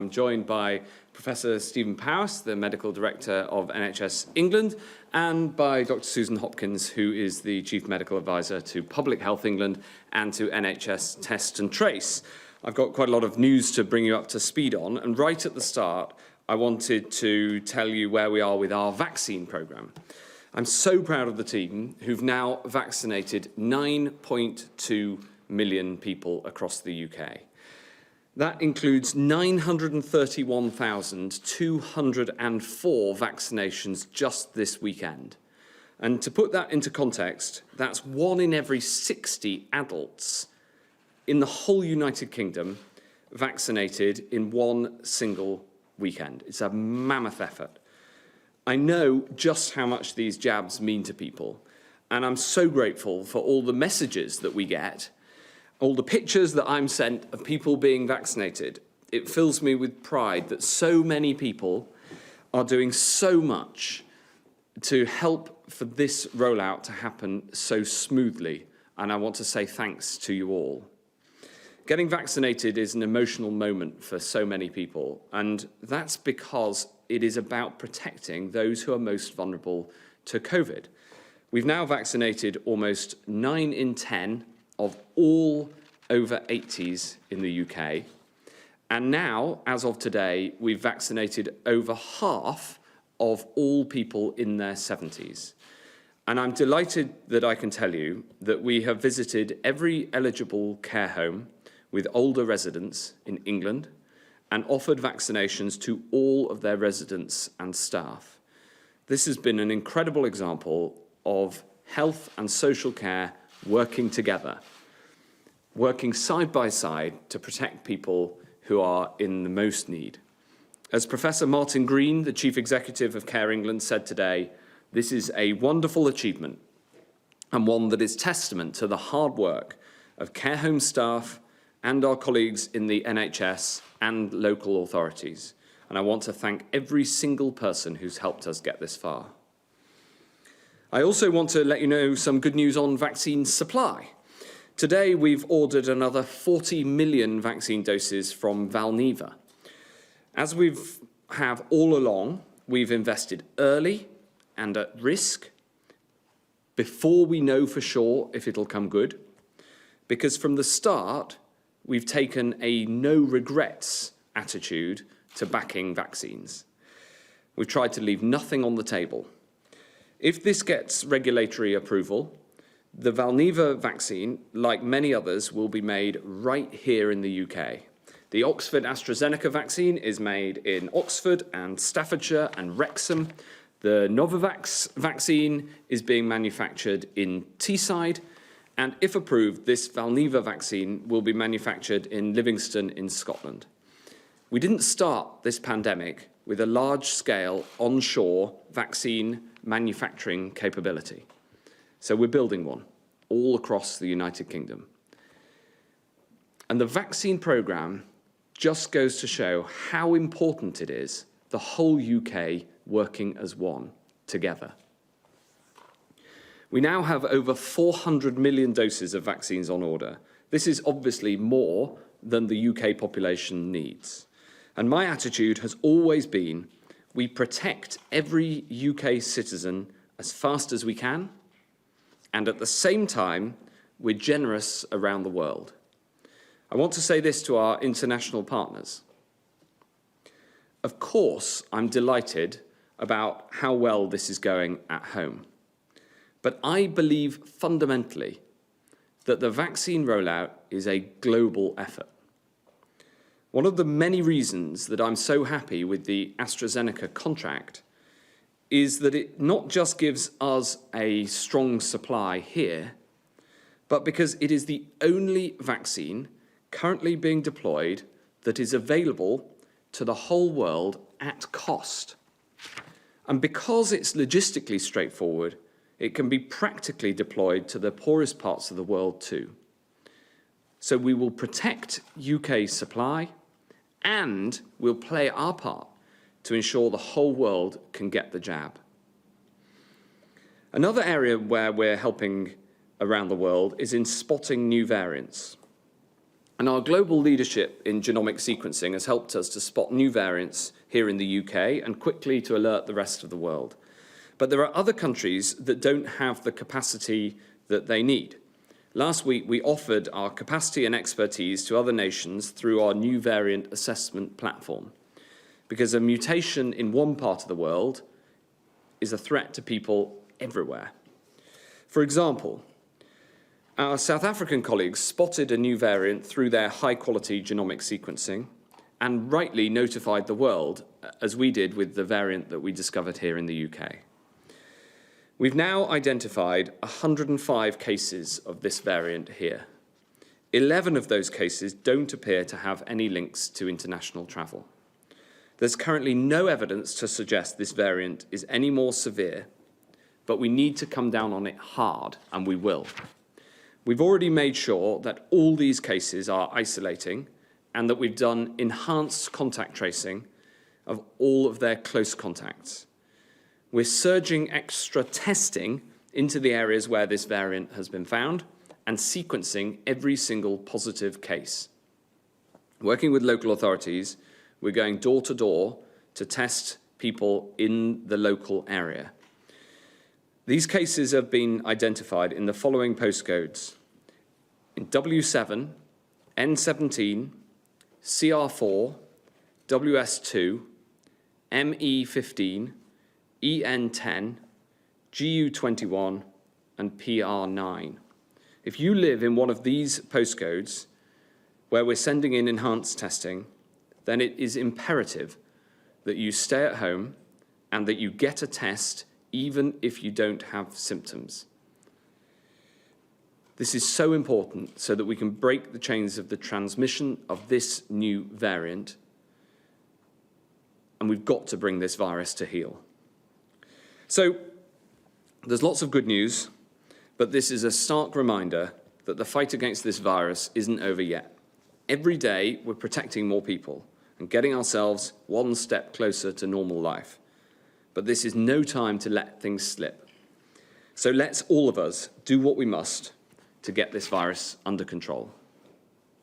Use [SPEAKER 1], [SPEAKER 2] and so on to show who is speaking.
[SPEAKER 1] I'm joined by Professor Stephen Powis, the Medical Director of NHS England, and by Dr. Susan Hopkins, who is the Chief Medical Advisor to Public Health England and to NHS Test and Trace. I've got quite a lot of news to bring you up to speed on, and right at the start, I wanted to tell you where we are with our vaccine programme. I'm so proud of the team who've now vaccinated 9.2 million people across the UK. That includes 931,204 vaccinations just this weekend. And to put that into context, that's 1 in every 60 adults in the whole United Kingdom vaccinated in one single weekend. It's a mammoth effort. I know just how much these jabs mean to people, and I'm so grateful for all the messages that we get, all the pictures that I'm sent of people being vaccinated. It fills me with pride that so many people are doing so much to help for this rollout to happen so smoothly, and I want to say thanks to you all. Getting vaccinated is an emotional moment for so many people, and that's because it is about protecting those who are most vulnerable to COVID. We've now vaccinated almost 9 in 10 of all over 80s in the UK. And now, as of today, we've vaccinated over half of all people in their 70s. And I'm delighted that I can tell you that we have visited every eligible care home with older residents in England and offered vaccinations to all of their residents and staff. This has been an incredible example of health and social care working together, working side by side to protect people who are in the most need. As Professor Martin Green, the Chief Executive of Care England, said today, this is a wonderful achievement and one that is testament to the hard work of care home staff and our colleagues in the NHS and local authorities. And I want to thank every single person who's helped us get this far. I also want to let you know some good news on vaccine supply. Today, we've ordered another 40 million vaccine doses from Valneva. As we have all along, we've invested early and at risk before we know for sure if it'll come good, because from the start, we've taken a no regrets attitude to backing vaccines. We've tried to leave nothing on the table. If this gets regulatory approval, the Valneva vaccine, like many others, will be made right here in the UK. The Oxford AstraZeneca vaccine is made in Oxford and Staffordshire and Wrexham. The Novavax vaccine is being manufactured in Teesside. And if approved, this Valneva vaccine will be manufactured in Livingston in Scotland. We didn't start this pandemic with a large-scale onshore vaccine manufacturing capability. So we're building one all across the United Kingdom. And the vaccine programme just goes to show how important it is, the whole UK working as one, together. We now have over 400 million doses of vaccines on order. This is obviously more than the UK population needs. And my attitude has always been, we protect every UK citizen as fast as we can, and at the same time, we're generous around the world. I want to say this to our international partners. Of course, I'm delighted about how well this is going at home. But I believe fundamentally that the vaccine rollout is a global effort. One of the many reasons that I'm so happy with the AstraZeneca contract is that it not just gives us a strong supply here, but because it is the only vaccine currently being deployed that is available to the whole world at cost. And because it's logistically straightforward, it can be practically deployed to the poorest parts of the world too. So we will protect UK supply and we'll play our part to ensure the whole world can get the jab. Another area where we're helping around the world is in spotting new variants. And our global leadership in genomic sequencing has helped us to spot new variants here in the UK and quickly to alert the rest of the world. But there are other countries that don't have the capacity that they need. Last week, we offered our capacity and expertise to other nations through our new variant assessment platform, because a mutation in one part of the world is a threat to people everywhere. For example, our South African colleagues spotted a new variant through their high-quality genomic sequencing and rightly notified the world, as we did with the variant that we discovered here in the UK. We've now identified 105 cases of this variant here. 11 of those cases don't appear to have any links to international travel. There's currently no evidence to suggest this variant is any more severe, but we need to come down on it hard, and we will. We've already made sure that all these cases are isolating and that we've done enhanced contact tracing of all of their close contacts. We're surging extra testing into the areas where this variant has been found and sequencing every single positive case. Working with local authorities, we're going door to door to test people in the local area. These cases have been identified in the following postcodes: in W7, N17, CR4, WS2, ME15, EN10, GU21, and PR9. If you live in one of these postcodes where we're sending in enhanced testing, then it is imperative that you stay at home and that you get a test even if you don't have symptoms. This is so important so that we can break the chains of the transmission of this new variant, and we've got to bring this virus to heel. So, there's lots of good news, but this is a stark reminder that the fight against this virus isn't over yet. Every day, we're protecting more people and getting ourselves one step closer to normal life. But this is no time to let things slip. So let's all of us do what we must to get this virus under control.